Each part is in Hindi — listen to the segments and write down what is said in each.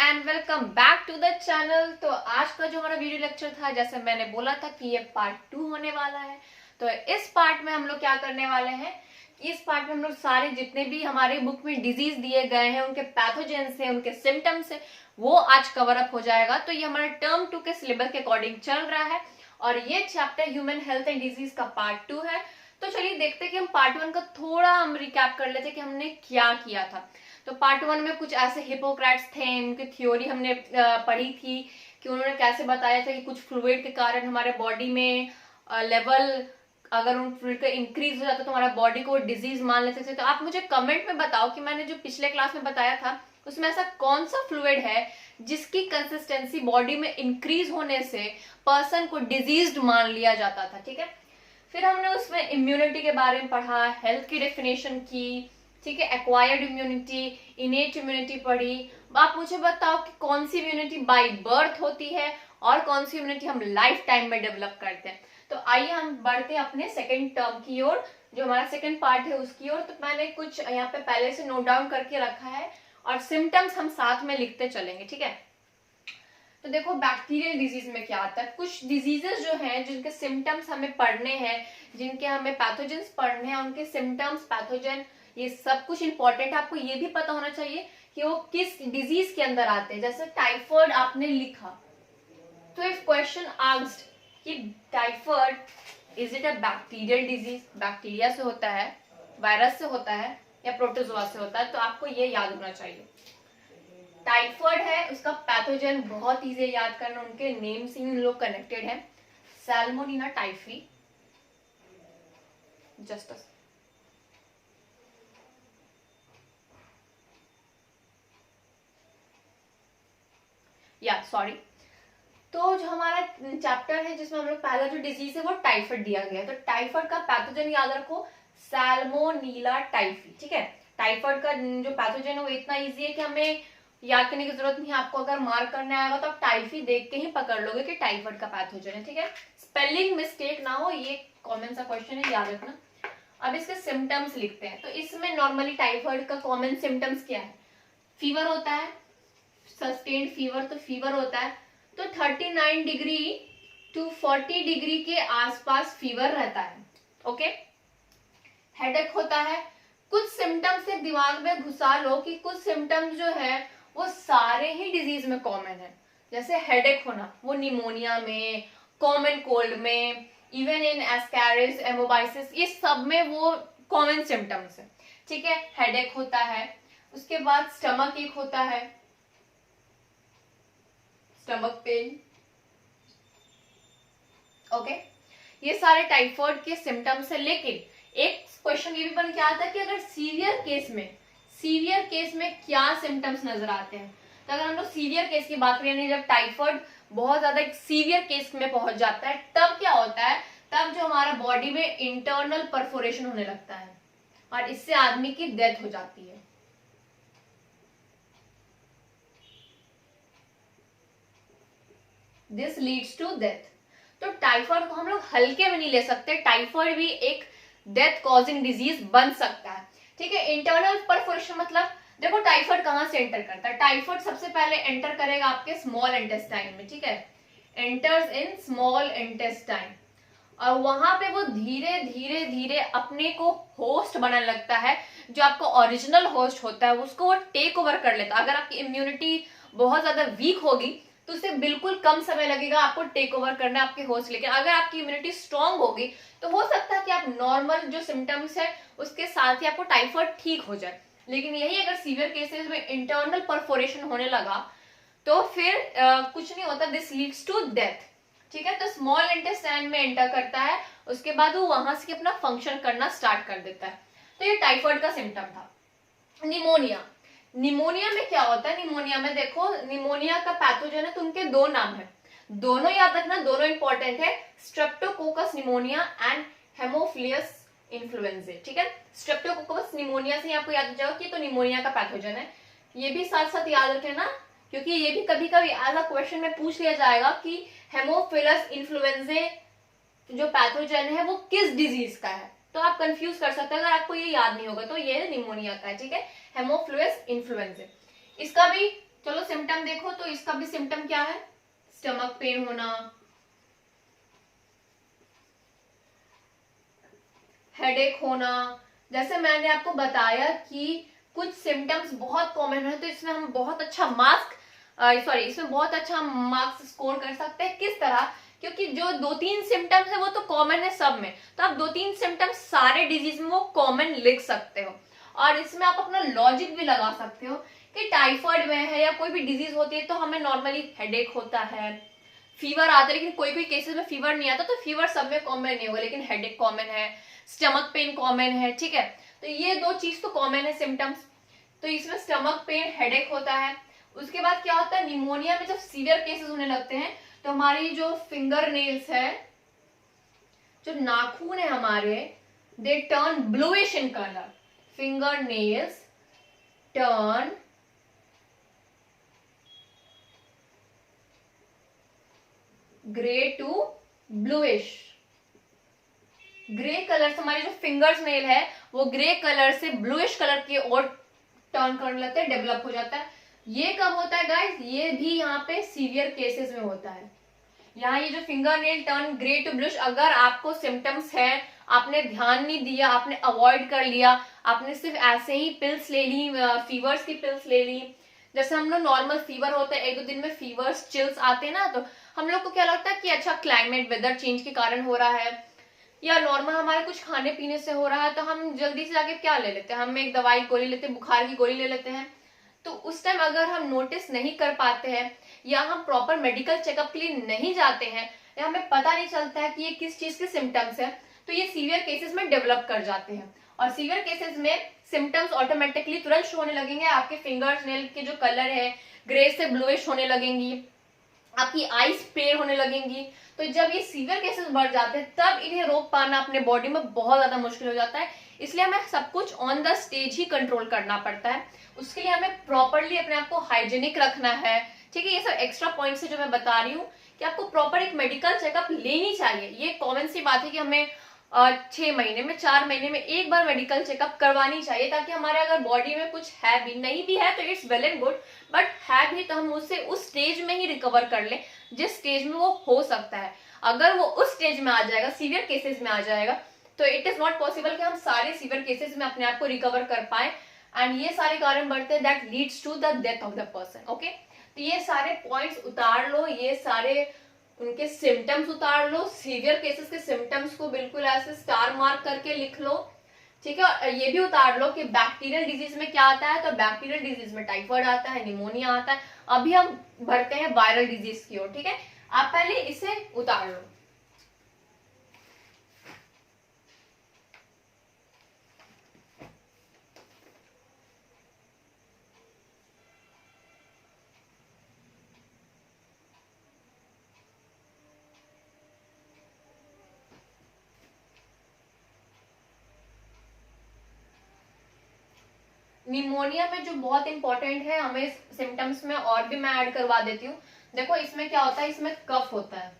And welcome back to the channel. तो आज का जो हमारा वीडियो लेक्चर था, जैसे मैंने बोला था कि ये पार्ट 2 होने वाला है। तो इस पार्ट में हम लोग क्या करने वाले हैं, इस पार्ट में हम लोग सारे जितने भी हमारे बुक में डिजीज दिए गए हैं, उनके पैथोजेंस है, उनके सिम्टम्स है, वो आज कवर अप हो जाएगा। तो ये हमारा टर्म 2 के सिलेबस के अकॉर्डिंग चल रहा है और ये chapter human health and disease का पार्ट 2 है। तो चलिए देखते हैं कि हम पार्ट 1 का थोड़ा हम रिकैप कर लेते हैं कि हमने क्या किया था। तो पार्ट 1 में कुछ ऐसे हिपोक्रेट्स थे, उनकी थ्योरी हमने पढ़ी थी कि उन्होंने कैसे बताया था कि कुछ फ्लूइड के कारण हमारे बॉडी में लेवल, अगर उन फ्लूइड का इंक्रीज हो जाता तो हमारा बॉडी को डिजीज मान लेते थे। तो आप मुझे कमेंट में बताओ कि मैंने जो पिछले क्लास में बताया था उसमें ऐसा कौन सा फ्लूइड है जिसकी कंसिस्टेंसी बॉडी में इंक्रीज होने से पर्सन को डिजीज्ड मान लिया जाता था। ठीक है, फिर हमने उसमें इम्यूनिटी के बारे में पढ़ा, हेल्थ की डेफिनेशन की, ठीक है, एक्वायर्ड इम्यूनिटी, इनेट इम्यूनिटी पढ़ी। आप मुझे बताओ कि कौन सी इम्यूनिटी बाय बर्थ होती है और कौन सी इम्यूनिटी हम लाइफ टाइम में डेवलप करते हैं। तो आइए हम बढ़ते हैं अपने सेकंड टर्म की ओर, जो हमारा सेकंड पार्ट है उसकी ओर। तो मैंने कुछ यहाँ पे पहले से नोट डाउन करके रखा है और सिम्टम्स हम साथ में लिखते चलेंगे। ठीक है, तो देखो बैक्टीरियल डिजीज में क्या आता है। कुछ डिजीजेस जो हैं जिनके सिम्टम्स हमें पढ़ने हैं, जिनके हमें पैथोजेंस पढ़ने हैं, उनके सिम्टम्स, पैथोजन, ये सब कुछ इंपॉर्टेंट है। आपको ये भी पता होना चाहिए कि वो किस डिजीज के अंदर आते हैं। जैसे टाइफाइड आपने लिखा, तो इफ क्वेश्चन आस्क्ड कि typhoid is it a bacterial disease, bacteria से होता है, वायरस से होता है या प्रोटोजोआ से होता है, तो आपको ये याद होना चाहिए। टाइफाइड है, उसका पैथोजन बहुत इजी याद करना, उनके नेम से इन लोग कनेक्टेड है, सैल्मोनेला टाइफी। जस्ट या सॉरी, तो जो हमारा चैप्टर है जिसमें हम लोग पहला जो डिजीज है वो टाइफाइड दिया गया है। तो टाइफाइड का पैथोजन याद रखो, सैल्मोनेला टाइफी। ठीक है, टाइफाइड का जो पैथोजन है वो इतना इजी है कि हमें याद करने की जरूरत नहीं है। आपको अगर मार्क करना आएगा तो आप टाइफी देख के ही पकड़ लोगे कि टाइफाइड का पैथोजन है। ठीक है, स्पेलिंग मिस्टेक ना हो, ये कॉमन सा क्वेश्चन है, याद रखना। अब इसके सिम्टम्स लिखते हैं। तो इसमें नॉर्मली टाइफाइड का कॉमन सिम्टम्स क्या है, फीवर होता है, सस्टेन्ड फीवर, तो फीवर होता है। तो 39 डिग्री टू 40 डिग्री के आसपास फीवर रहता है। ओके, हेडेक होता है। कुछ सिम्टम्स से दिमाग में घुसा लो कि कुछ सिम्टम्स जो है वो सारे ही डिजीज में कॉमन है। जैसे हेडेक होना, वो निमोनिया में, कॉमन कोल्ड में, इवन इन एस्कैरिस, एमोबाइसिस, ये सब में वो कॉमन सिम्टम्स है। ठीक है, हेडेक होता है। उसके बाद स्टमक एक होता है, स्टमक पेन। ओके, ये सारे टाइफाइड के सिम्टम्स है। लेकिन एक क्वेश्चन ये भी बन के आता है कि अगर सीवियर केस में क्या सिम्टम्स नजर आते हैं। तो अगर हम लोग सीवियर केस की बात करें, जब टाइफाइड बहुत ज्यादा एक सीवियर केस में पहुंच जाता है, तब क्या होता है, तब जो हमारा बॉडी में इंटरनल परफोरेशन होने लगता है और इससे आदमी की डेथ हो जाती है। This leads to death. तो टाइफाइड को हम लोग हल्के में नहीं ले सकते, टाइफाइड भी एक डेथ कॉजिंग डिजीज बन सकता है। ठीक है, इंटरनल परफोरेशन मतलब देखो टाइफाइड कहां से एंटर करता है। टाइफाइड सबसे पहले एंटर करेगा आपके स्मॉल इंटेस्टाइन में। ठीक है, एंटर्स इन स्मॉल इंटेस्टाइन और वहां पे वो धीरे धीरे धीरे अपने को होस्ट बनाने लगता है। जो आपका ओरिजिनल होस्ट होता है उसको वो टेक ओवर कर लेता है। अगर आपकी इम्यूनिटी बहुत ज्यादा वीक होगी तो उसे बिल्कुल कम समय लगेगा आपको टेक ओवर करना आपके होस्ट। लेकिन अगर आपकी इम्यूनिटी स्ट्रांग होगी तो हो सकता है कि आप नॉर्मल जो सिम्टम्स है उसके साथ ही आपको टाइफाइड ठीक हो जाए। लेकिन यही अगर सीवियर केसेस में इंटरनल परफोरेशन होने लगा तो फिर कुछ नहीं होता, दिस लीड्स टू डेथ। ठीक है, तो स्मॉल इंटेस्टाइन में एंटर करता है, उसके बाद वो वहां से अपना फंक्शन करना स्टार्ट कर देता है। तो ये टाइफाइड का सिम्टम था। निमोनिया, निमोनिया में क्या होता है, निमोनिया में देखो, निमोनिया का पैथोजन है तो उनके दो नाम है, दोनों याद रखना, दोनों इंपॉर्टेंट है, स्ट्रेप्टोकोकस निमोनिया एंड हेमोफिलियस इन्फ्लुएंजा। ठीक है, स्ट्रेप्टोकोकस निमोनिया से आपको याद हो जाएगा कि तो निमोनिया का पैथोजन है। ये भी साथ साथ याद रखना क्योंकि ये भी कभी कभी एज अ क्वेश्चन में पूछ लिया जाएगा कि हेमोफिलस इन्फ्लुएंजा जो पैथोजन है वो किस डिजीज का है, तो आप कंफ्यूज कर सकते हैं। अगर आपको ये याद नहीं होगा तो ये निमोनिया का है। ठीक है, हेमोफिलस इन्फ्लुएंजा, इसका भी चलो सिम्टम देखो, तो इसका भी सिम्टम क्या है, स्टमक पेन होना, हेडेक होना। जैसे मैंने आपको बताया कि कुछ सिम्टम्स बहुत कॉमन है, तो इसमें हम बहुत अच्छा इसमें बहुत अच्छा मार्क्स स्कोर कर सकते हैं। किस तरह, क्योंकि जो 2-3 सिम्टम्स है वो तो कॉमन है सब में, तो आप 2-3 सिम्टम्स सारे डिजीज में वो कॉमन लिख सकते हो, और इसमें आप अपना लॉजिक भी लगा सकते हो कि टाइफाइड में है या कोई भी डिजीज होती है तो हमें नॉर्मली हेडेक होता है, फीवर आता है, लेकिन कोई कोई केसेस में फीवर नहीं आता, तो फीवर सब में कॉमन नहीं होगा, लेकिन हेडेक कॉमन है, स्टमक पेन कॉमन है, ठीक है। तो ये 2 चीज तो कॉमन है सिम्टम्स। तो इसमें स्टमक पेन, हेडेक होता है। उसके बाद क्या होता है, निमोनिया में जब सीवियर केसेस होने लगते हैं तो हमारी जो फिंगर नेल्स है, जो नाखून है हमारे, they turn bluish in colour, finger nails turn grey to bluish, grey colour से हमारी जो फिंगर्स नेल है वो ग्रे कलर से ब्लूइश कलर की ओर टर्न करने लगता है, डेवलप हो जाता है। ये कब होता है गाइस, ये भी यहाँ पे सीवियर केसेस में होता है। यहाँ ये जो finger nail turn grey to bluish, अगर आपको सिम्टम्स है, आपने ध्यान नहीं दिया, आपने अवॉइड कर लिया, आपने सिर्फ ऐसे ही पिल्स ले ली, फीवर्स की पिल्स ले ली, जैसे हम लोग नॉर्मल फीवर होता है 1-2 दिन में फीवर्स चिल्स आते हैं ना, तो हम लोग को क्या लगता है कि अच्छा क्लाइमेट वेदर चेंज के कारण हो रहा है, या नॉर्मल हमारे कुछ खाने पीने से हो रहा है, तो हम जल्दी से जाके क्या ले लेते हैं, हम एक दवाई गोली लेते हैं, बुखार की गोली ले लेते हैं। तो उस टाइम अगर हम नोटिस नहीं कर पाते हैं, या हम प्रॉपर मेडिकल चेकअप के लिए नहीं जाते हैं, या हमें पता नहीं चलता है कि ये किस चीज के सिम्टम्स है, तो ये सीवियर केसेस में डेवलप कर जाते हैं। और सीवियर केसेस में सिम्टम्स ऑटोमेटिकली तुरंत शो होने लगेंगे, आपके फिंगर्स नेल के जो कलर है ग्रे से ब्लूइश होने लगेंगी, आपकी आईज पेल होने लगेंगी। तो जब ये सीवियर केसेस बढ़ जाते हैं तब इन्हें रोक पाना अपने बॉडी में बहुत ज्यादा मुश्किल हो जाता है। इसलिए हमें सब कुछ on the stage he control करना पड़ता है। उसके लिए हमें प्रॉपरली अपने आप को हाइजीनिक रखना है, ठीक है। ये सब एक्स्ट्रा पॉइंट्स है जो मैं बता रही हूँ कि आपको प्रॉपर एक मेडिकल चेकअप लेनी चाहिए। ये कॉमन सी बात है कि हमें 6 महीने में, 4 महीने में एक बार मेडिकल चेकअप करवानी चाहिए, ताकि हमारे अगर बॉडी में कुछ है भी, नहीं भी है तो it's well and good, but है भी तो हम उससे उस स्टेज में ही रिकवर कर लें जिस स्टेज में वो हो सकता है। अगर वो उस स्टेज में आ जाएगा, सीवियर केसेस में आ जाएगा, तो इट इज नॉट पॉसिबल कि हम सारे सीवियर केसेस में अपने आप को रिकवर कर पाए, एंड ये सारे कारण बढ़ते हैं that leads to the death of the person. Okay, तो ये सारे पॉइंट्स उतार लो, ये सारे उनके सिम्टम्स उतार लो, सीवियर केसेस के सिम्टम्स को बिल्कुल ऐसे स्टार मार्क करके लिख लो, ठीक है। और ये भी उतार लो कि बैक्टीरियल डिजीज में क्या आता है, तो बैक्टीरियल डिजीज में टाइफाइड आता है, निमोनिया आता है। अभी हम बढ़ते हैं वायरल डिजीज की ओर, ठीक है। आप पहले इसे उतार लो। निमोनिया में जो बहुत इंपॉर्टेंट है, हमें सिम्टम्स में और भी मैं ऐड करवा देती हूँ। देखो इसमें क्या होता है, इसमें कफ होता है,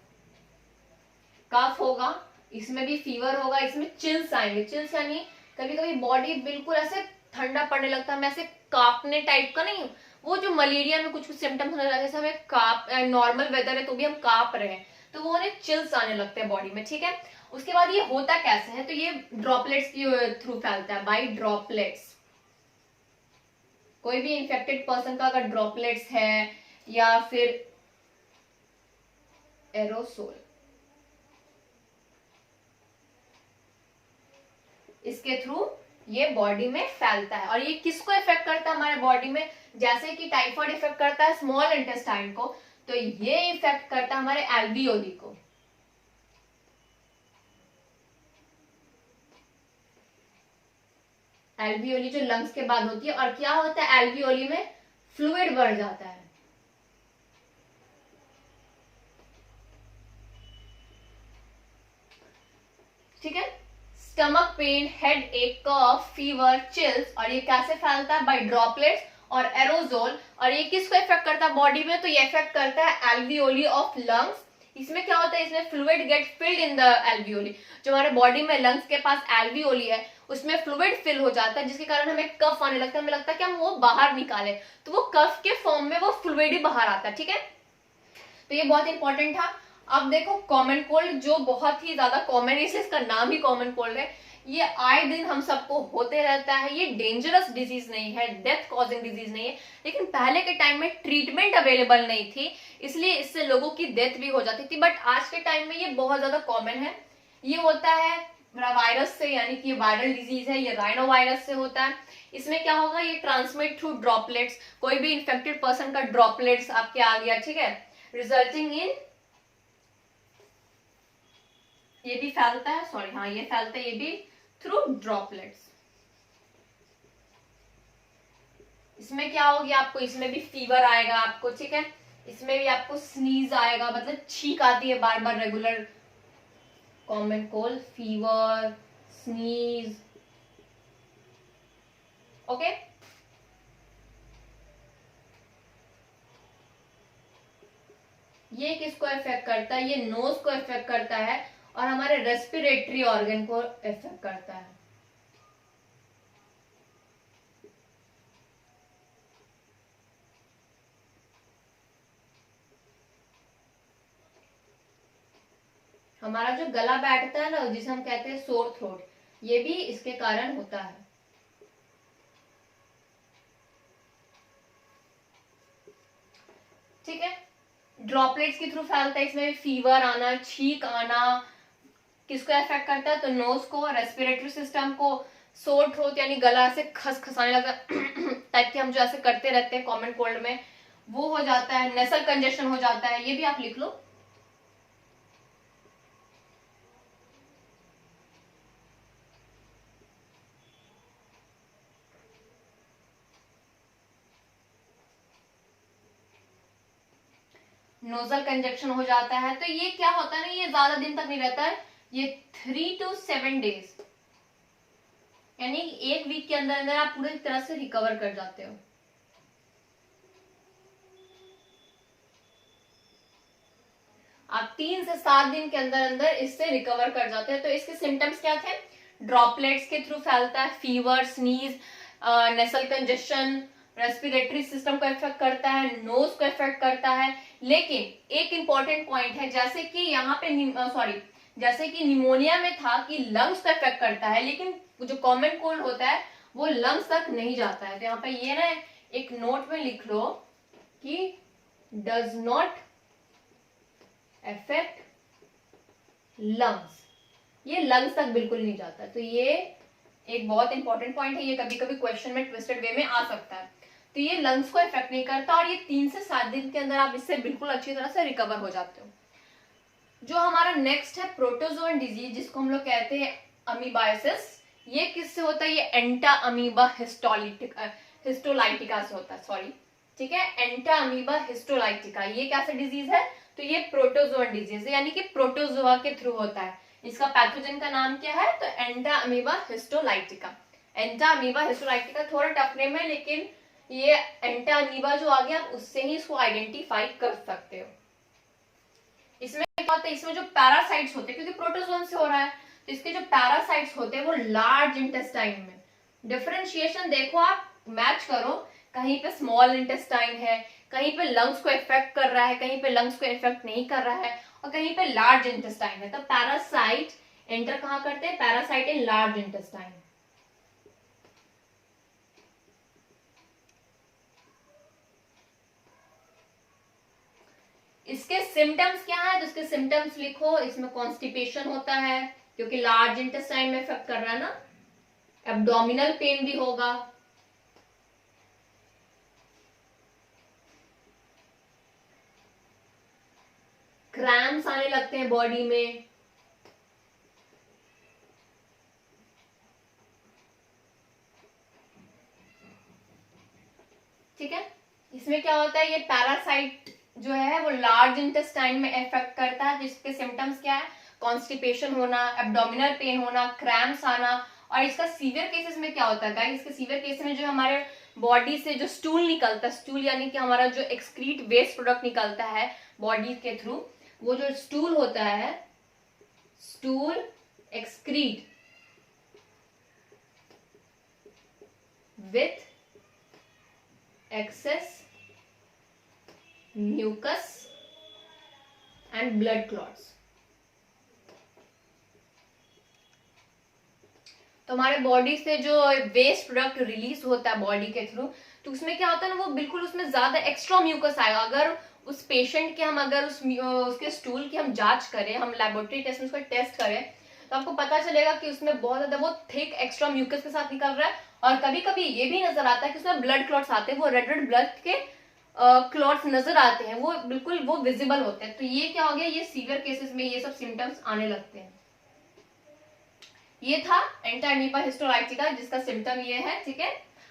कफ होगा, इसमें भी फीवर होगा, इसमें चिल्स आएंगे। चिल्स यानी कभी कभी बॉडी बिल्कुल ऐसे ठंडा पड़ने लगता है, ऐसे कांपने टाइप का नहीं, वो जो मलेरिया में कुछ कुछ सिम्टम्स होने लगे, जैसे हमें कांप, नॉर्मल वेदर है तो भी हम कांप रहे हैं, तो वो उन्हें चिल्स आने लगते हैं बॉडी में, ठीक है। उसके बाद ये होता कैसे है, तो ये ड्रॉपलेट्स के थ्रू फैलता है, बाई ड्रॉपलेट्स। कोई भी इन्फेक्टेड पर्सन का अगर ड्रॉपलेट्स है या फिर एरोसोल, इसके थ्रू ये बॉडी में फैलता है। और ये किसको इफेक्ट करता है हमारे बॉडी में, जैसे कि टाइफाइड इफेक्ट करता है स्मॉल इंटेस्टाइन को, तो ये इफेक्ट करता है हमारे एल्वियोली को। एल्वियोली जो लंग्स के बाद होती है, और क्या होता है एल्वियोली में फ्लूइड बढ़ जाता है, ठीक है। स्टमक पेन, हेड एक, कफ, फीवर, चिल्स, और ये कैसे फैलता है, बाय ड्रॉपलेट्स और एरोजोल। और ये किसको इफेक्ट करता है बॉडी में, तो ये इफेक्ट करता है एल्वियोली ऑफ लंग्स, इसमें क्या होता है, इसमें fluid get filled in the alveoli. जो हमारे बॉडी में लंग्स के पास एल्वियोली है उसमें फ्लूइड फिल हो जाता है, जिसके कारण हमें कफ आने लगता है, हमें लगता है कि हम वो बाहर निकाले, तो वो कफ के फॉर्म में वो फ्लूइड ही बाहर आता है। ठीक है, तो ये बहुत इंपॉर्टेंट था। अब देखो कॉमन कोल्ड, जो बहुत ही ज्यादा कॉमन है, इसका नाम ही कॉमन कोल्ड है, ये आए दिन हम सबको होते रहता है। ये डेंजरस डिजीज नहीं है, डेथ कॉजिंग डिजीज नहीं है, लेकिन पहले के टाइम में ट्रीटमेंट अवेलेबल नहीं थी, इसलिए इससे लोगों की डेथ भी हो जाती थी। बट आज के टाइम में ये बहुत ज्यादा कॉमन है। ये होता है वायरस से, यानी कि वायरल डिजीज है, ये राइनो वायरस से होता है। इसमें क्या होगा, ये ट्रांसमिट थ्रू ड्रॉपलेट्स, कोई भी इन्फेक्टेड पर्सन का ड्रॉपलेट्स आपके आ गया, ठीक है, रिजल्टिंग इन, ये भी फैलता है, सॉरी हाँ ये फैलता है, ये भी थ्रू ड्रॉपलेट्स। इसमें क्या होगी आपको, इसमें भी फीवर आएगा आपको, ठीक है, इसमें भी आपको स्नीज आएगा, मतलब छींक आती है बार बार regular, common cold, fever, sneeze, okay. ये किसको इफेक्ट करता है, ये नोज को इफेक्ट करता है और हमारे रेस्पिरेटरी ऑर्गन को इफेक्ट करता है। हमारा जो गला बैठता है ना, जिसे हम कहते हैं सोर थ्रोट, ये भी इसके कारण होता है। ठीक है, ड्रॉपलेट्स के थ्रू फैलता है, इसमें फीवर आना, छींक आना, किसको इफेक्ट करता है, तो नोज को, रेस्पिरेटरी सिस्टम को, सोर थ्रोट यानी गला ऐसे खसखसाने लगा टाइप के हम जो ऐसे करते रहते हैं कॉमन कोल्ड में, वो हो जाता है, नेसल कंजेशन हो जाता है, ये भी आप लिख लो। नोजल कंजक्शन हो जाता है। तो ये क्या होता है ना, ये ज्यादा दिन तक नहीं रहता है, ये 3 to 7 डेज, यानी 1 वीक के अंदर अंदर आप पूरी तरह से रिकवर कर जाते हो। आप 3 से 7 दिन के अंदर अंदर इससे रिकवर कर जाते हैं। तो इसके सिम्टम्स क्या थे, ड्रॉपलेट्स के थ्रू फैलता है, फीवर, स्नीज, नेसल कंजेशन, रेस्पिरेटरी सिस्टम को इफेक्ट करता है, नोज को इफेक्ट करता है। लेकिन एक इंपॉर्टेंट पॉइंट है, जैसे कि यहाँ पे जैसे कि निमोनिया में था कि लंग्स को इफेक्ट करता है, लेकिन जो कॉमन कोल्ड होता है वो लंग्स तक नहीं जाता है। तो यहाँ पे ये ना एक नोट में लिख लो कि डज नॉट इफेक्ट लंग्स, ये लंग्स तक बिल्कुल नहीं जाता। तो ये एक बहुत इंपॉर्टेंट पॉइंट है, ये कभी कभी क्वेश्चन में ट्विस्टेड वे में आ सकता है। तो ये लंग्स को इफेक्ट नहीं करता और ये 3 से 7 दिन के अंदर आप इससे बिल्कुल अच्छी तरह से रिकवर हो जाते हो। जो हमारा नेक्स्ट है प्रोटोजोन डिजीज, जिसको हम लोग कहते हैं अमीबाइसिस, ये किससे होता है, ये एंटा अमीबा हिस्टोलाइटिका से होता है, सॉरी, ठीक है, एंटा अमीबा हिस्टोलाइटिका, ये कैसा डिजीज है, तो ये प्रोटोजोन डिजीज है, यानी कि प्रोटोजोआ के थ्रू होता है। इसका पैथोजन का नाम क्या है, तो एंटा अमीबा हिस्टोलाइटिका। एंटा अमीबा हिस्टोलाइटिका थोड़ा टफ नेम है, लेकिन ये एंटा अमीबा जो आ गया आप उससे ही इसको आइडेंटिफाई कर सकते हो। इसमें क्या होता है, इसमें जो पैरासाइट्स होते हैं, क्योंकि प्रोटोजोन से हो रहा है, तो इसके जो पैरासाइट्स होते हैं वो लार्ज इंटेस्टाइन में, डिफरेंशिएशन देखो आप मैच करो, कहीं पे स्मॉल इंटेस्टाइन है, कहीं पे लंग्स को इफेक्ट कर रहा है, कहीं पे लंग्स को इफेक्ट नहीं कर रहा है, और कहीं पे लार्ज इंटेस्टाइन है। तो पैरासाइट एंटर कहाँ करते हैं, पैरासाइट इन लार्ज इंटेस्टाइन। इसके सिम्टम्स क्या है, तो इसके सिम्टम्स लिखो, इसमें कॉन्स्टिपेशन होता है क्योंकि लार्ज इंटेस्टाइन में इफेक्ट कर रहा है ना, एब्डोमिनल पेन भी होगा, क्रैम्प्स आने लगते हैं बॉडी में, ठीक है। इसमें क्या होता है, ये पैरासाइट जो है वो लार्ज इंटेस्टाइन में इफेक्ट करता है, जिसके सिम्टम्स क्या है, कॉन्स्टिपेशन होना, एब्डोमिनल पेन होना, क्रैम्प्स आना। और इसका सीवियर केसेस में क्या होता है गाइस, इसके सीवियर केसेस में जो हमारे बॉडी से जो स्टूल निकलता है, स्टूल यानी कि हमारा जो एक्सक्रीट वेस्ट प्रोडक्ट निकलता है बॉडी के थ्रू, वो जो स्टूल होता है, stool excrete with excess mucus and blood clots. तो हमारे बॉडी से जो वेस्ट प्रोडक्ट रिलीज होता है बॉडी के थ्रू, तो उसमें क्या होता है ना, वो बिल्कुल उसमें ज्यादा एक्स्ट्रा म्यूकस आएगा। अगर उस पेशेंट के हम अगर उसके स्टूल की हम जांच करें, हम लेबोरेटरी टेस्ट में उसको टेस्ट करें, तो आपको पता चलेगा कि उसमें बहुत ज्यादा वो थिक एक्स्ट्रा म्यूकस के साथ निकल रहा है। और कभी कभी ये भी नजर आता है कि उसमें ब्लड क्लॉट्स आते हैं, वो रेड रेड ब्लड के क्लॉट्स नजर आते हैं, वो बिल्कुल वो विजिबल होते हैं। तो ये क्या हो गया, ये सीवियर केसेस में ये सब सिम्टम्स आने लगते हैं। ये था एंटामीबा हिस्टोराइटिका जिसका सिम्टम ये है, ठीक है।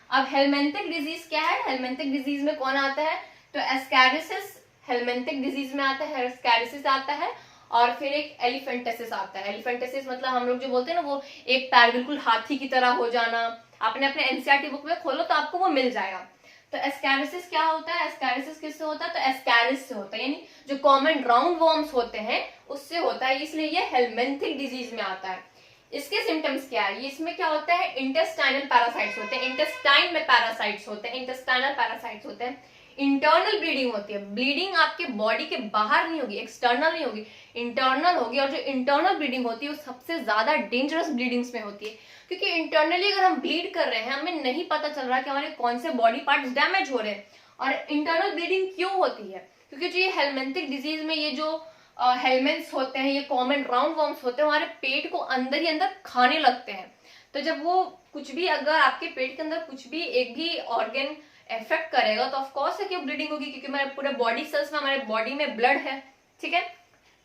अब हेलमेंथिक डिजीज क्या है, हेलमेंथिक डिजीज में कौन आता है, तो एस्कैरिसिस हेलमेंथिक डिजीज में आता है, एस्कैरिसिस आता है, और फिर एक एलिफेंटेसिस आता है। एलिफेंटेसिस मतलब हम लोग जो बोलते हैं ना, वो एक पैर बिल्कुल हाथी की तरह हो जाना। आपने अपने एनसीईआरटी बुक में खोलो तो आपको वो मिल जाएगा। तो एस्कैरिसिस क्या होता है, एस्कैरिसिस किससे होता है, तो एस्कैरिस से होता है, यानी जो कॉमन राउंड वॉर्म्स होते हैं उससे होता है, इसलिए ये हेलमेंथिक डिजीज में आता है। इसके सिम्टम्स क्या है, इसमें क्या होता है, इंटेस्टाइनल पैरासाइट्स होते हैं, इंटेस्टाइन में पैरासाइट्स होते हैं, इंटेस्टाइनल पैरासाइट्स होते हैं। इंटरनल ब्लीडिंग होती है, ब्लीडिंग आपके बॉडी के बाहर नहीं होगी, एक्सटर्नल नहीं होगी, इंटरनल होगी। और जो इंटरनल ब्लीडिंग होती है वो सबसे ज्यादा डेंजरस ब्लीडिंग्स में होती है, क्योंकि इंटरनली अगर हम ब्लीड कर रहे हैं, हमें नहीं पता चल रहा कि हमारे कौन से बॉडी पार्ट्स डैमेज हो रहे हैं। और इंटरनल ब्लीडिंग क्यों होती है, क्योंकि जो ये हेलमेंथिक डिजीज में ये जो हेलमेंट्स होते हैं, ये कॉमन राउंड वॉर्म्स होते हैं, हमारे पेट को अंदर ही अंदर खाने लगते हैं। तो जब वो कुछ भी, अगर आपके पेट के अंदर कुछ भी एक भी ऑर्गन इफेक्ट करेगा तो ऑफ कोर्स है कि ब्लीडिंग होगी, क्योंकि हमारे पूरे बॉडी सेल्स में, हमारे बॉडी में ब्लड है, ठीक है।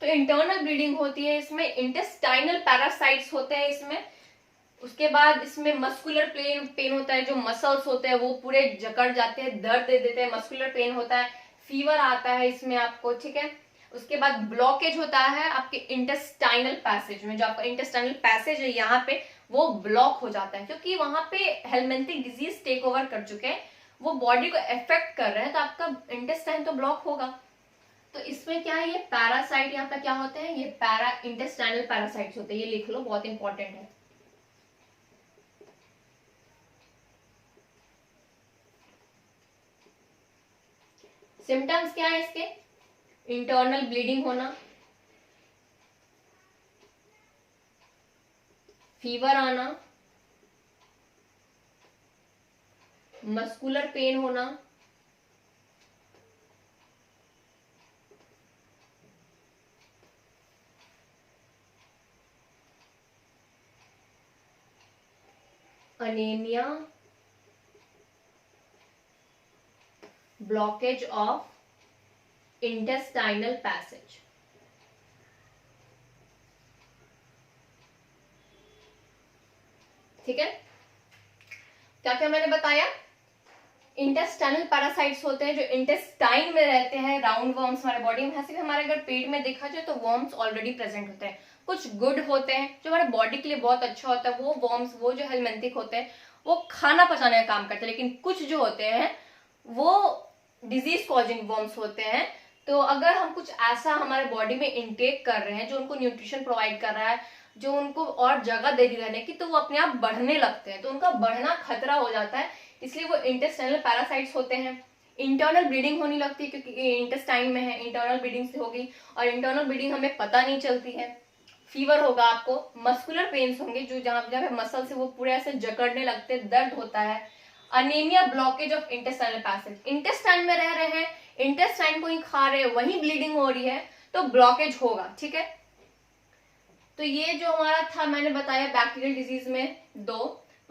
तो इंटरनल ब्लीडिंग होती है, इसमें इंटेस्टाइनल पैरासाइट्स होते हैं इसमें। उसके बाद इसमें मस्कुलर पेन होता है, जो मसल्स होते हैं वो पूरे जकड़ जाते हैं, दर्द दे देते हैं, मस्कुलर पेन होता है, फीवर आता है इसमें आपको, ठीक है। उसके बाद ब्लॉकेज होता है आपके इंटेस्टाइनल पैसेज में, जो आपका इंटेस्टाइनल पैसेज है यहाँ पे वो ब्लॉक हो जाता है, क्योंकि वहां पे हेलमेंथिक डिजीज टेक ओवर कर चुके हैं, वो बॉडी को इफेक्ट कर रहे हैं, तो आपका इंटेस्टाइन तो ब्लॉक होगा। तो इसमें क्या है, ये पैरासाइट यहाँ पे क्या होते हैं, ये पैरा इंटेस्टाइनल पैरासाइट्स होते हैं, ये लिख लो, बहुत इंपॉर्टेंट है। सिम्टम्स क्या है इसके, इंटरनल ब्लीडिंग होना, फीवर आना, मस्कुलर पेन होना, anaemia, blockage of intestinal passage. ठीक है, क्या क्या मैंने बताया, इंटेस्टाइनल पैरासाइट्स होते हैं जो इंटेस्टाइन में रहते हैं, राउंड वर्म्स हमारे बॉडी में। ऐसे भी हमारे अगर पेट में देखा जाए तो वर्म्स ऑलरेडी प्रेजेंट होते हैं, कुछ गुड होते हैं जो हमारे बॉडी के लिए बहुत अच्छा होता है, वो वर्म्स, वो जो हेलमेंथिक होते हैं वो खाना पचाने का काम करते हैं। लेकिन कुछ जो होते हैं वो डिजीज कॉजिंग वर्म्स होते हैं। तो अगर हम कुछ ऐसा हमारे बॉडी में इनटेक कर रहे हैं जो उनको न्यूट्रिशन प्रोवाइड कर रहा है, जो उनको और जगह दे रही रहने की, तो वो अपने आप बढ़ने लगते हैं, तो उनका बढ़ना खतरा हो जाता है, इसलिए वो इंटेस्टाइनल पैरासाइट्स होते हैं। इंटरनल ब्लीडिंग होने लगती है क्योंकि इंटेस्टाइन में है, इंटरनल ब्लीडिंग से होगी, और इंटरनल ब्लीडिंग हमें पता नहीं चलती है। फीवर होगा आपको, मस्कुलर पेन्स होंगे, जो जहां जहां मसल से वो पूरे ऐसे जकड़ने लगते हैं, दर्द होता है। Anaemia, blockage of intestinal passage, intestine में रह रहे हैं, इंटेस्टाइन को ही खा रहे हैं, वही ब्लीडिंग हो रही है, तो ब्लॉकेज होगा, ठीक है। तो ये जो हमारा था, मैंने बताया बैक्टीरियल डिजीज में 2,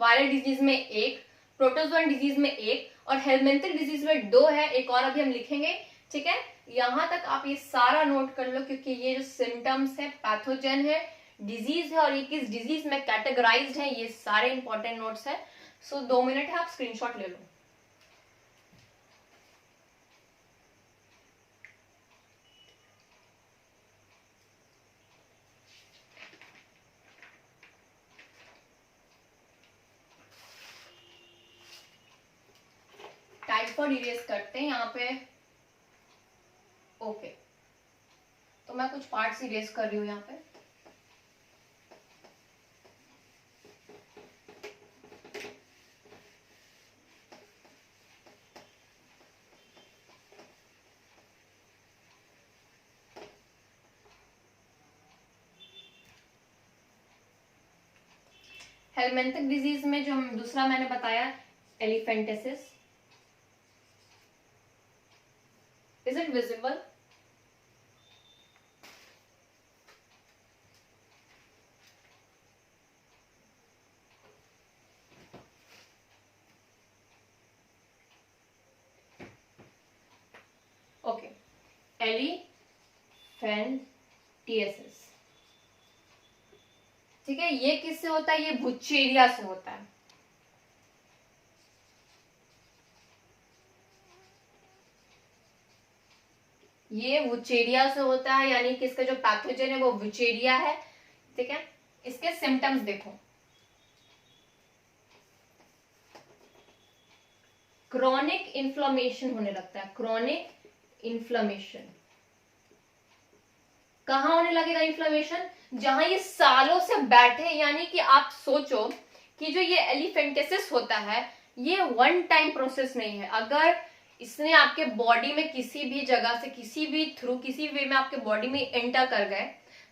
वायरल डिजीज में 1, प्रोटोजोन डिजीज में 1, और हेलमेंथिक डिजीज में 2 है, एक और अभी हम लिखेंगे, ठीक है। यहां तक आप ये सारा नोट कर लो, क्योंकि ये जो सिम्टम्स है, पैथोजन है, डिजीज है, और ये किस डिजीज में कैटेगराइज्ड है, ये सारे इंपॉर्टेंट नोट्स है। सो 2 मिनट है, आप स्क्रीनशॉट ले लो। टाइप पर इरेज करते हैं यहाँ पे, ओके। तो मैं कुछ पार्ट्स इरेज कर रही हूँ यहाँ पे। हेलमिंथिक डिजीज में जो दूसरा मैंने बताया elephantiasis, is it visible? Okay, elephantiasis, ठीक है। ये किससे होता है? ये बुचेरिया से होता है। ये वुचेरिया से होता है, यानी कि इसका जो पैथोजन है वो वुचेरिया है, ठीक है। इसके सिम्टम्स देखो, क्रॉनिक इन्फ्लेमेशन होने लगता है। क्रॉनिक इन्फ्लेमेशन कहां होने लगेगा? इन्फ्लेमेशन जहां ये सालों से बैठे, यानी कि आप सोचो कि जो ये एलिफेंटेसिस होता है ये वन टाइम प्रोसेस नहीं है। अगर इसने आपके बॉडी में किसी भी जगह से, किसी भी थ्रू, किसी वे में आपके बॉडी में एंटर कर गए,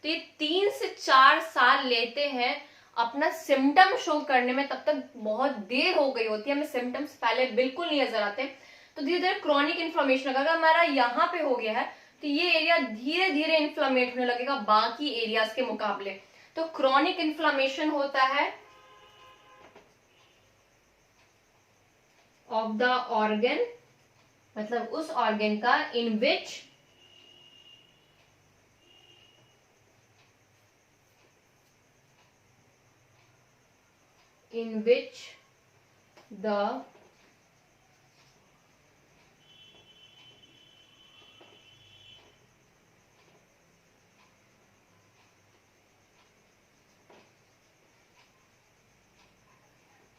तो ये 3 से 4 साल लेते हैं अपना सिम्टम शो करने में। तब तक बहुत देर हो गई होती है, हमें सिम्टम्स पहले बिल्कुल नहीं नजर आते। तो धीरे धीरे क्रॉनिक इन्फ्लेमेशन, अगर हमारा यहाँ पे हो गया है तो ये एरिया धीरे धीरे इन्फ्लेमेट होने लगेगा बाकी एरियाज के मुकाबले। तो क्रॉनिक इन्फ्लेमेशन होता है ऑफ द ऑर्गन, मतलब उस ऑर्गन का in which the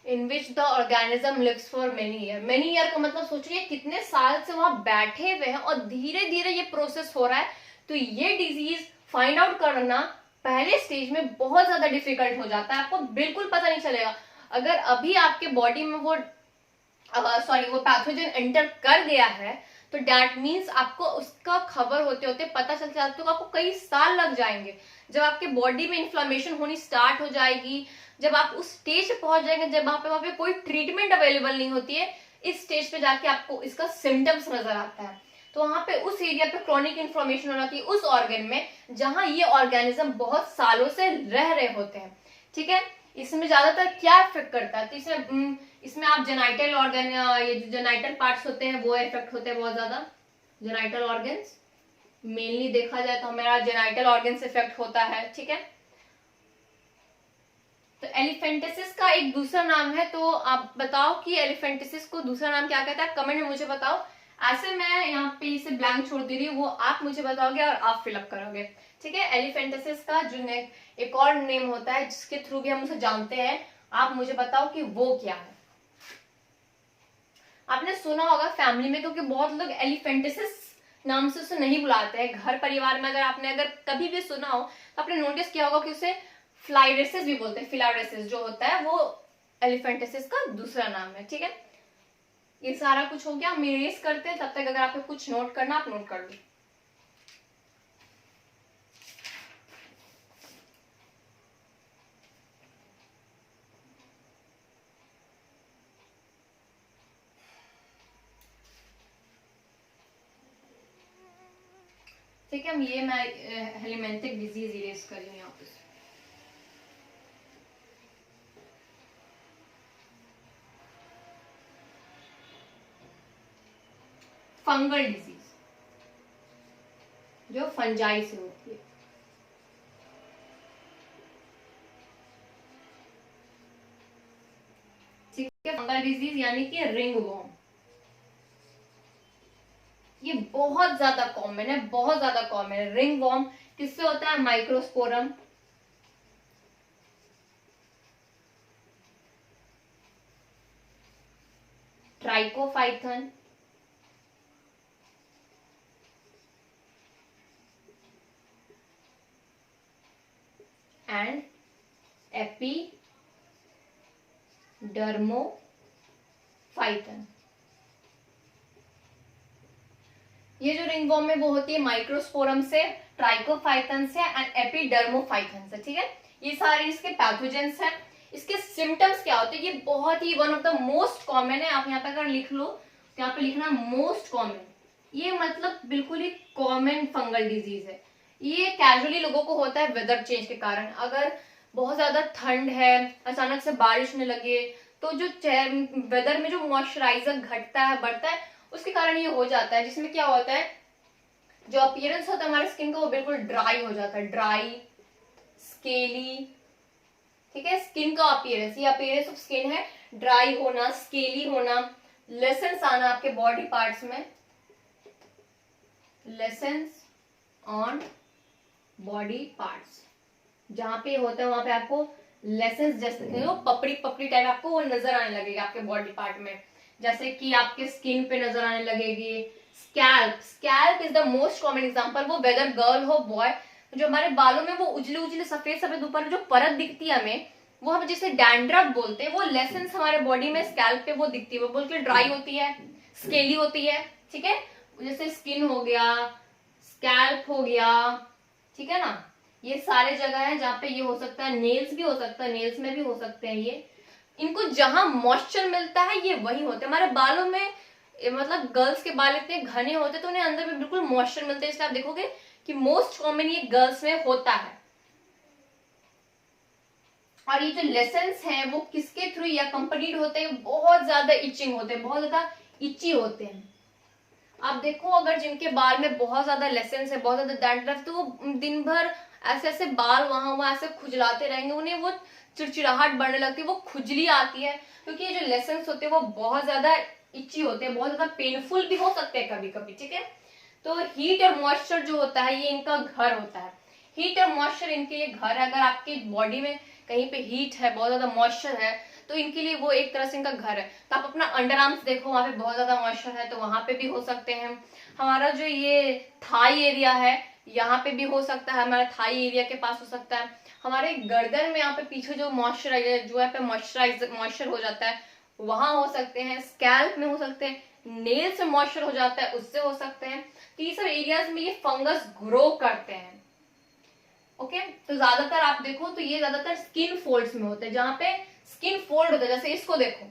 in which the organism lives for many year. Many year का मतलब सोचिए कितने साल से वहां बैठे हुए हैं और धीरे धीरे ये प्रोसेस हो रहा है। तो ये डिजीज फाइंड आउट करना पहले स्टेज में बहुत ज्यादा डिफिकल्ट हो जाता है, आपको बिल्कुल पता नहीं चलेगा। अगर अभी आपके बॉडी में वो वो पैथोजन एंटर कर गया है तो डैट मीन्स आपको उसका खबर होते होते पता चल जाता है, तो आपको कई साल लग जाएंगे। जब आपके बॉडी में इन्फ्लेमेशन होनी स्टार्ट हो जाएगी, जब आप उस स्टेज पे पहुंच जाएंगे जब वहां पे कोई ट्रीटमेंट अवेलेबल नहीं होती है, इस स्टेज पे जाके आपको इसका सिम्टम्स नजर आता है। तो वहां पे उस एरिया पे क्रॉनिक इन्फ्लेमेशन हो जाती है, उस ऑर्गन में जहां ये ऑर्गेनिज्म बहुत सालों से रह रहे होते हैं, ठीक है। इसमें ज्यादातर क्या इफेक्ट करता है? तो इसमें आप जेनाइटल ऑर्गन, ये जो जेनाइटल पार्ट्स होते हैं वो इफेक्ट होते हैं बहुत ज्यादा। जेनाइटल ऑर्गन्स मेनली देखा जाए तो हमारा जेनाइटल ऑर्गन्स इफेक्ट होता है, ठीक है। तो एलिफेंटेसिस का एक दूसरा नाम है, तो आप बताओ कि एलिफेंटेसिस को दूसरा नाम क्या कहता है, कमेंट में मुझे बताओ। ऐसे मैं यहाँ पे इसे ब्लैंक छोड़ दे रही हूँ, वो आप मुझे बताओगे और आप फिलअप करोगे, ठीक है। एलिफेंटेसिस का जो एक और नेम होता है जिसके थ्रू भी हम उसे जानते हैं, आप मुझे बताओ कि वो क्या है। आपने सुना होगा फैमिली में, क्योंकि बहुत लोग एलिफेंटेसिस नाम से उसे नहीं बुलाते हैं। घर परिवार में अगर कभी भी सुना हो तो आपने नोटिस किया होगा कि उसे फ्लाइरेसिस भी बोलते हैं। फ्लाइरेसिस जो होता है वो एलिफेंटेसिस का दूसरा नाम है, ठीक है। ये सारा कुछ हो गया, हम इरेज करते हैं, तब तक अगर आपको कुछ नोट करना आप नोट कर लो। ठीक है, ये मैं हेलिमेंथिक डिजीज इरेज कर रही हूँ यहाँ पे। फंगल डिजीज जो फंजाई से होती है, ठीक है। फंगल डिजीज यानी कि रिंग वॉर्म, ये बहुत ज्यादा कॉमन है, बहुत ज्यादा कॉमन है। रिंग वॉर्म किससे होता है? Microsporum, trichophyton, and epidermophyton. ये जो रिंगवॉर्म है वो होती है माइक्रोस्पोरम से, ट्राइकोफाइटन से एंड एपिडर्मोफाइटन से, ठीक है। ये सारे इसके पैथोजेंस हैं। इसके सिम्टम्स क्या होते हैं, ये बहुत ही one of the most common है। आप यहाँ पे अगर लिख लो तो यहाँ पे लिखना मोस्ट कॉमन, ये मतलब बिल्कुल ही कॉमन फंगल डिजीज है। ये कैजुअली लोगों को होता है वेदर चेंज के कारण। अगर बहुत ज्यादा ठंड है, अचानक से बारिश होने लगे, तो जो वेदर में जो मॉइस्चराइजर घटता है, बढ़ता है, उसके कारण ये हो जाता है। जिसमें क्या होता है, जो अपीयरेंस होता है हमारे स्किन का वो बिल्कुल ड्राई हो जाता है, ड्राई, स्केली, ठीक है। स्किन का अपीयरेंस, ये अपीयरेंस ऑफ स्किन है, ड्राई होना, स्केली होना, लेसेंस आना आपके बॉडी पार्ट्स में, लेसेंस ऑन बॉडी पार्ट्स, जहां पे होता है वहां पे आपको लेसेंस जैसे पपड़ी पपड़ी टाइप आपको वो नजर आने लगेगा आपके बॉडी पार्ट में, जैसे कि आपके स्किन पे नजर आने लगेगी। Scalp, scalp is the most common example. वो वेदर गर्ल हो बॉय, जो हमारे बालों में वो उजले उजले सफेद सफेद ऊपर जो परत दिखती है हमें, वो हम जिसे डैंड्रफ बोलते हैं, वो लेसेंस हमारे बॉडी में स्कैल्प पे वो दिखती है, वो बिल्कुल ड्राई होती है, स्केली होती है, ठीक है। जैसे स्किन हो गया, स्कैल्प हो गया, ठीक है ना। ये सारे जगह है जहाँ पे ये हो सकता है। नेल्स भी हो सकता है, नेल्स में भी हो सकते हैं ये। इनको जहां मॉइस्चर मिलता है ये वही होते हैं हमारे बालों में। मतलब गर्ल्स के बाल इतने घने होते हैं तो उन्हें अंदर में बिल्कुल मॉइस्चर मिलते हैं, इसलिए आप देखोगे कि मोस्ट कॉमन ये गर्ल्स में होता है। और ये जो लेसेंस हैं वो किसके थ्रू या कंप्लीट होते हैं, बहुत ज्यादा इचिंग होते हैं, बहुत ज्यादा इची होते हैं। आप देखो अगर जिनके बाल में बहुत ज्यादा लेसेंस है, बहुत ज्यादा डैंड्रफ, तो वो दिन भर ऐसे ऐसे बाल वहां वहां ऐसे खुजलाते रहेंगे, उन्हें वो चिड़चिड़ाहट बढ़ने लगती है, वो खुजली आती है, क्योंकि ये जो लेसेंस होते हैं वो बहुत ज्यादा इची होते हैं, बहुत ज्यादा पेनफुल भी हो सकते हैं कभी कभी, ठीक है। तो हीट और मॉइस्चर जो होता है ये इनका घर होता है। हीट और मॉइस्चर इनके लिए घर है। अगर आपकी बॉडी में कहीं पे हीट है, बहुत ज्यादा मॉइस्चर है, तो इनके लिए वो एक तरह से इनका घर है। तो आप अपना अंडर आर्म्स देखो, वहां पे बहुत ज्यादा मॉइस्चर है, तो वहां पे भी हो सकते हैं। हमारा जो ये थाई एरिया है यहाँ पे भी हो सकता है, हमारा थाई एरिया के पास हो सकता है। हमारे गर्दन में यहाँ पे पीछे जो मॉइस्चराइजर जो है पे मॉइस्चर हो जाता है, वहां हो सकते हैं। स्कैल्प में हो सकते हैं, नेल से मॉइस्चर हो जाता है, उससे हो सकते हैं। तो ये सब एरियाज में ये फंगस ग्रो करते हैं, ओके। तो ज्यादातर आप देखो तो ये ज्यादातर स्किन फोल्ड्स में होते हैं, जहां पे स्किन फोल्ड होता है। जैसे इसको देखो,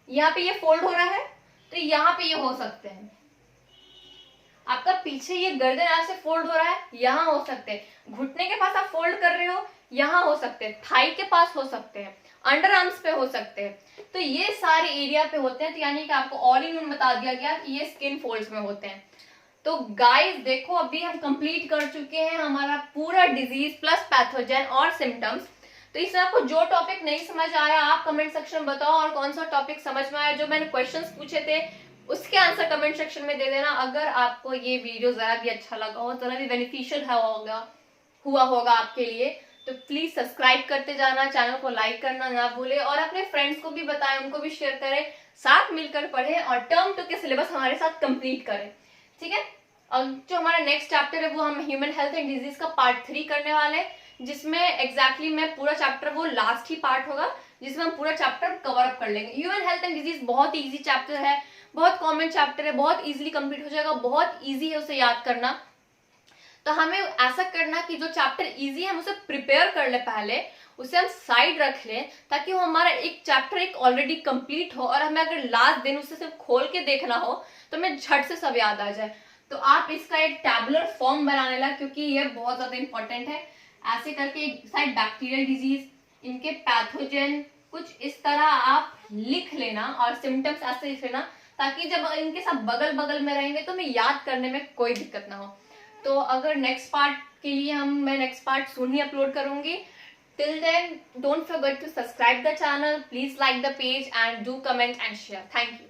यहाँ पे ये फोल्ड हो रहा है, तो यहाँ पे ये हो सकते हैं। आपका पीछे ये गर्दन ऐसे फोल्ड हो रहा है, यहाँ हो सकते हैं। घुटने के पास आप फोल्ड कर रहे हो, यहाँ हो सकते हैं। थाई के पास हो सकते हैं, अंडर आर्म्स पे हो सकते हैं। तो ये सारे एरिया पे होते हैं। तो यानी कि आपको ऑल इन वन बता दिया गया कि ये स्किन फोल्ड्स में होते हैं। तो गाइस देखो, अभी हम कंप्लीट कर चुके हैं हमारा पूरा डिजीज प्लस पैथोजन और सिम्टम्स। तो इसमें आपको जो टॉपिक नहीं समझ आया आप कमेंट सेक्शन में बताओ, और कौन सा टॉपिक समझ में आया, जो मैंने क्वेश्चंस पूछे थे उसके आंसर कमेंट सेक्शन में दे देना। अगर आपको ये वीडियो जरा भी अच्छा लगा हो, जरा भी बेनिफिशियल हुआ होगा आपके लिए, तो प्लीज सब्सक्राइब करते जाना, चैनल को लाइक करना ना भूले, और अपने फ्रेंड्स को भी बताएं, उनको भी शेयर करें, साथ मिलकर पढ़ें और टर्म 2 के सिलेबस हमारे साथ कंप्लीट करें, ठीक है। और जो हमारा नेक्स्ट चैप्टर है वो हम ह्यूमन हेल्थ एंड डिजीज का पार्ट 3 करने वाले हैं, जिसमें एग्जैक्टली मैं पूरा चैप्टर, वो लास्ट ही पार्ट होगा जिसमें हम पूरा चैप्टर कवर अप कर लेंगे। ह्यूमन हेल्थ एंड डिजीज बहुत इजी चैप्टर है, बहुत कॉमन चैप्टर है, बहुत इजीली कंप्लीट हो जाएगा, बहुत इजी है उसे याद करना। तो हमें ऐसा करना कि जो चैप्टर इजी है हम उसे प्रिपेयर कर ले, पहले उसे हम साइड रख लें, ताकि वो हमारा एक चैप्टर एक ऑलरेडी कंप्लीट हो, और हमें अगर लास्ट दिन उसे सिर्फ खोल के देखना हो तो हमें झट से सब याद आ जाए। तो आप इसका एक टैबुलर फॉर्म बनाने लगा, क्योंकि ये बहुत ज्यादा इंपॉर्टेंट है। ऐसे करके शायद बैक्टीरियल डिजीज, इनके पैथोजन कुछ इस तरह आप लिख लेना, और सिम्टम्स ऐसे लिख लेना, ताकि जब इनके साथ बगल बगल में रहेंगे तो हमें याद करने में कोई दिक्कत ना हो। तो अगर नेक्स्ट पार्ट के लिए मैं नेक्स्ट पार्ट सुन ही अपलोड करूंगी। Till then don't forget to subscribe the channel, please like the page and do comment and share. Thank you.